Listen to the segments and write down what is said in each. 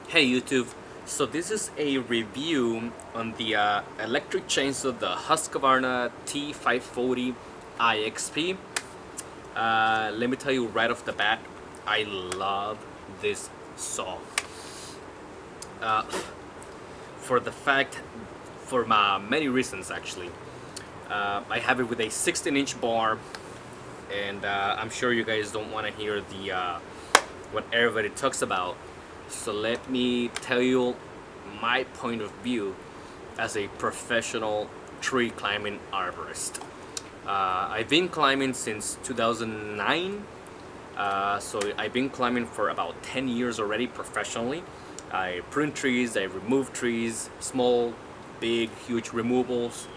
Hey YouTube, so this is a review on the electric chainsaw, the Husqvarna T540 IXP. Let me tell you right off the bat, I love this saw. Uh, for the fact, for many reasons actually. I have it with a 16-inch bar, and I'm sure you guys don't want to hear the what everybody talks about. So let me tell you my point of view as a professional tree climbing arborist. I've been climbing since 2009, so I've been climbing for about 10 years already professionally. I prune trees, I remove trees, small, big, huge removals.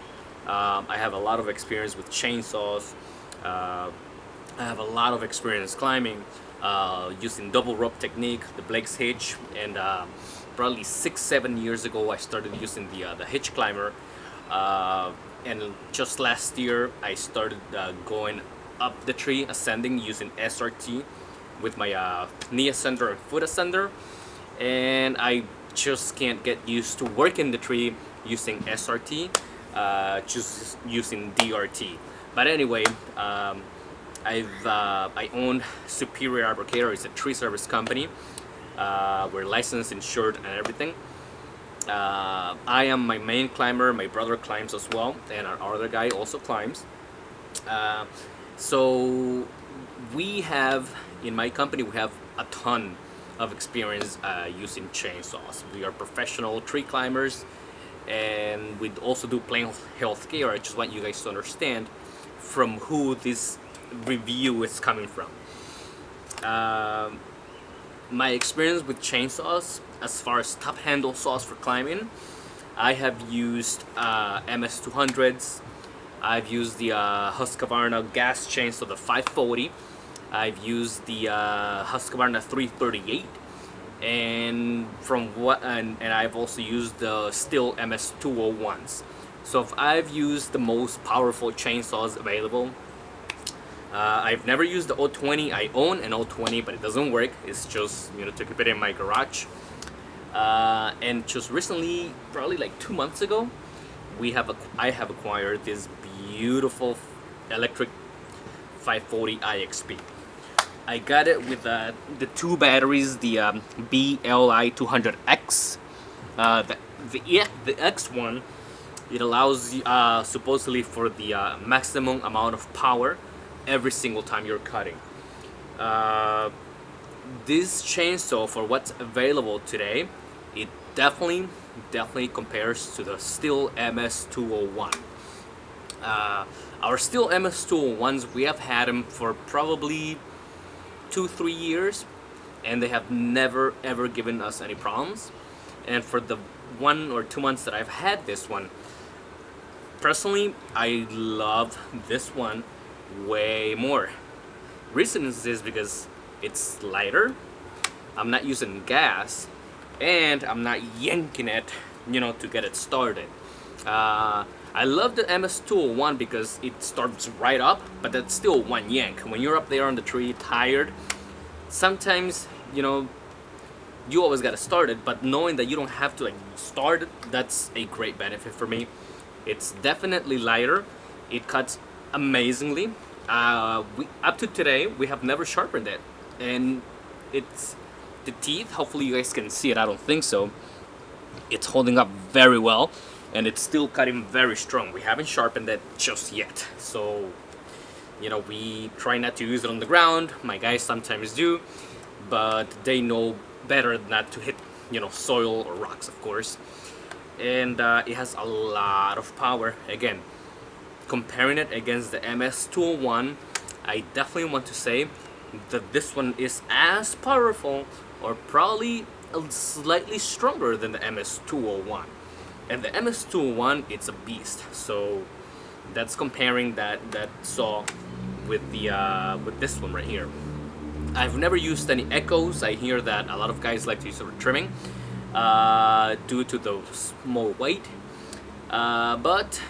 I have a lot of experience with chainsaws. Uh, I have a lot of experience climbing using double rope technique, the Blake's hitch, and probably 6-7 years ago I started using the hitch climber. And just last year I started going up the tree, ascending using SRT with my knee ascender and foot ascender, and I just can't get used to working the tree using SRT, just using DRT. But anyway, I own Superior Arbor. It's a tree service company. We're licensed, insured, and everything. I am my main climber. My brother climbs as well, and our other guy also climbs. Uh, so we have in my company we have a ton of experience using chainsaws. We are professional tree climbers, and we also do plant health care. I just want you guys to understand from who this review is coming from. Um, my experience with chainsaws, as far as top handle saws for climbing, I have used MS200s. I've used the Husqvarna gas chainsaw, the 540. I've used the Husqvarna 338, and I've also used the Stihl MS201s. So if I've used the most powerful chainsaws available. I've never used the 020. I own an 020, but it doesn't work. It's just to keep it in my garage. And just recently, probably like 2 months ago, I have acquired this beautiful electric 540 IXP. I got it with the two batteries, the BLI 200X. The X one, it allows supposedly for the maximum amount of power every single time you're cutting. Uh, this chainsaw, for what's available today, it definitely compares to the Stihl MS201. Our Stihl MS201s, we have had them for probably 2-3 years, and they have never ever given us any problems. And for the 1 or 2 months that I've had this one, personally, I love this one way more. Reason is because it's lighter, I'm not using gas, and I'm not yanking it, to get it started. I love the MS201 because it starts right up, but that's still one yank. When you're up there on the tree, tired, sometimes, you always gotta start it, but knowing that you don't have to start it, that's a great benefit for me. It's definitely lighter. It cuts amazingly. Up to today, we have never sharpened it, and it's the teeth. Hopefully, you guys can see it. I don't think so. It's holding up very well, and it's still cutting very strong. We haven't sharpened it just yet, so we try not to use it on the ground. My guys sometimes do, but they know better not to hit soil or rocks, of course. And it has a lot of power. Again, comparing it against the MS201, I definitely want to say that this one is as powerful, or probably slightly stronger than the MS201. And the MS201, it's a beast. So that's comparing that saw with with this one right here. I've never used any echoes. I hear that a lot of guys like to use it for trimming due to the small weight. But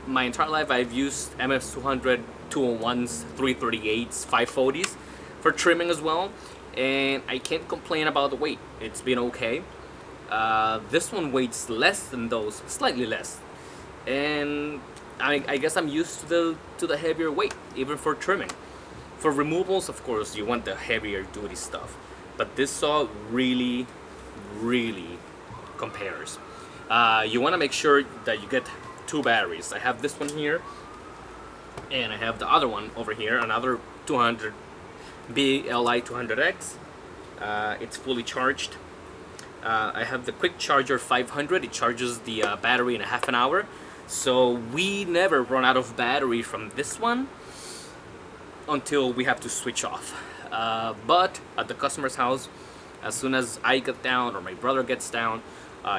my entire life I've used MS200, 201s, 338s, 540s for trimming as well, and I can't complain about the weight. It's been okay. This one weighs less than those, slightly less, and I guess I'm used to the heavier weight, even for trimming. For removals, of course, you want the heavier duty stuff, but this saw really, really compares. You want to make sure that you get two batteries. I have this one here, and I have the other one over here, another 200 BLI 200X. It's fully charged. I have the quick charger 500. It charges the battery in a half an hour, so we never run out of battery from this one until we have to switch off. But at the customer's house, as soon as I get down or my brother gets down,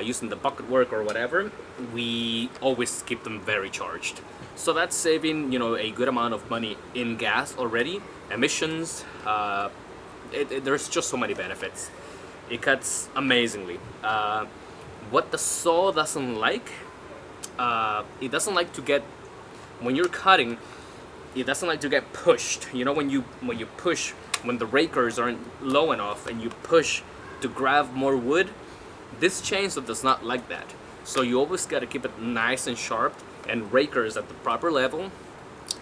using the bucket work or whatever, we always keep them very charged. So that's saving, a good amount of money in gas already, emissions. There's just so many benefits. It cuts amazingly. What the saw doesn't like, it doesn't like to get, when you're cutting, it doesn't like to get pushed. When you push, when the rakers aren't low enough and you push to grab more wood, this chainsaw does not like that. So you always got to keep it nice and sharp and rakers at the proper level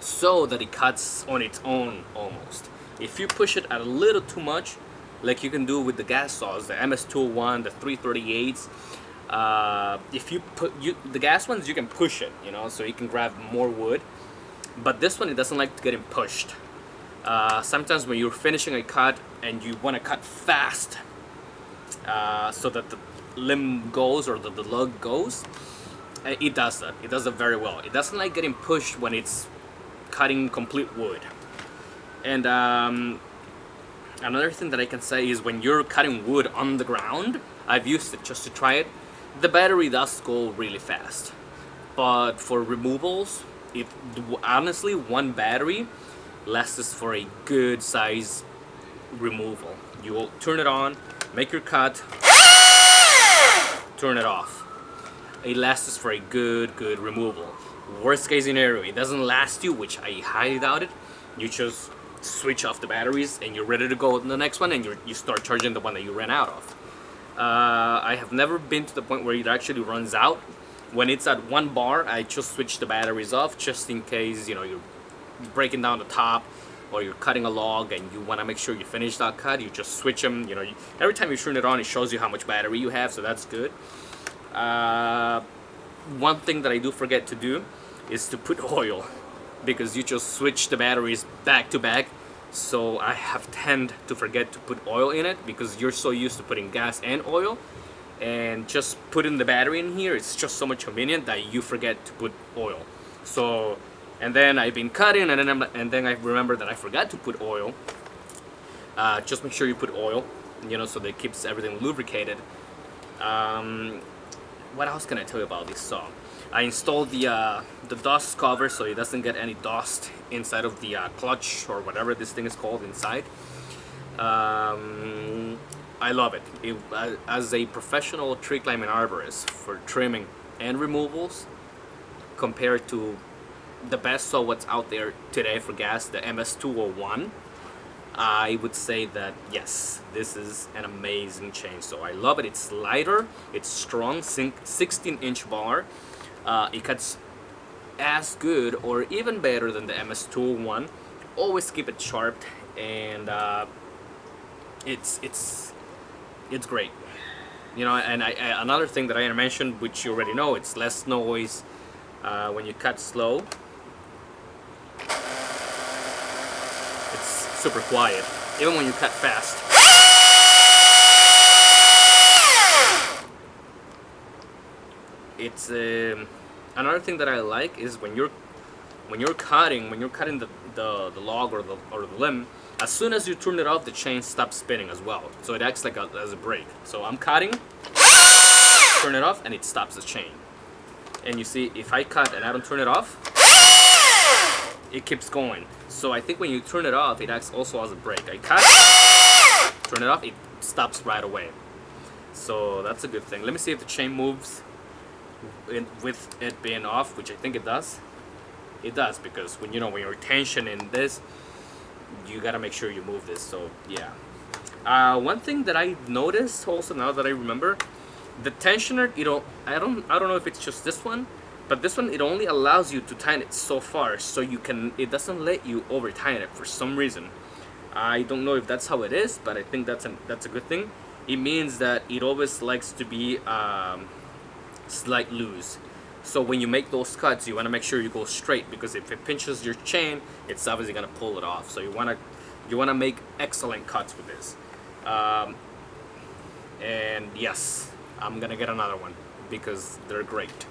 so that it cuts on its own almost. If you push it at a little too much, like you can do with the gas saws, the MS201, the 338s, if you the gas ones, you can push it, so you can grab more wood. But this one, it doesn't like getting pushed. Sometimes when you're finishing a cut and you want to cut fast, so that the limb goes or the lug goes, it does that. It does it very well. It doesn't like getting pushed when it's cutting complete wood. And another thing that I can say is when you're cutting wood on the ground, I've used it just to try it, the battery does go really fast. But for removals, honestly, one battery lasts for a good size removal. You will turn it on, make your cut, turn it off. It lasts for a good removal. Worst case scenario, it doesn't last you, which I highly doubt it. You just switch off the batteries and you're ready to go on the next one, and you start charging the one that you ran out of. I have never been to the point where it actually runs out. When it's at 1 bar, I just switch the batteries off just in case, you're breaking down the top or you're cutting a log and you want to make sure you finish that cut. You just switch them. Every time you turn it on, it shows you how much battery you have, so that's good. One thing that I do forget to do is to put oil, because you just switch the batteries back to back. So I have tend to forget to put oil in it because you're so used to putting gas and oil, and just putting the battery in here, it's just so much convenient that you forget to put oil. So, and then I've been cutting, and then I remember that I forgot to put oil. Just make sure you put oil, so that it keeps everything lubricated. What else can I tell you about this saw? I installed the dust cover so it doesn't get any dust inside of the clutch or whatever this thing is called inside. I love it. As a professional tree climbing arborist for trimming and removals, compared to the best saw what's out there today for gas, the MS201, I would say that yes, this is an amazing chainsaw. I love it. It's lighter, it's strong, 16-inch bar. It cuts as good or even better than the MS201. Always keep it sharp, and it's great. And another thing that I mentioned, which you already know, it's less noise when you cut slow. It's super quiet, even when you cut fast. It's another thing that I like is when you're cutting the log or the limb, as soon as you turn it off, the chain stops spinning as well. So it acts like as a brake. So I'm cutting, turn it off, and it stops the chain. And you see, if I cut and I don't turn it off, it keeps going. So I think when you turn it off, it acts also as a brake. I cut, turn it off, it stops right away. So that's a good thing. Let me see if the chain moves with it being off, which I think it does. It does, because when you're tensioning this, you gotta make sure you move this. So yeah. One thing that I noticed also, now that I remember, The tensioner, I don't know if it's just this one, but this one, it only allows you to tighten it so far, so it doesn't let you over tighten it for some reason. I don't know if that's how it is, but I think that's a good thing. It means that it always likes to be slight loose. So when you make those cuts, you want to make sure you go straight, because if it pinches your chain, it's obviously gonna pull it off. So you wanna make excellent cuts with this. Um, and yes, I'm gonna get another one because they're great.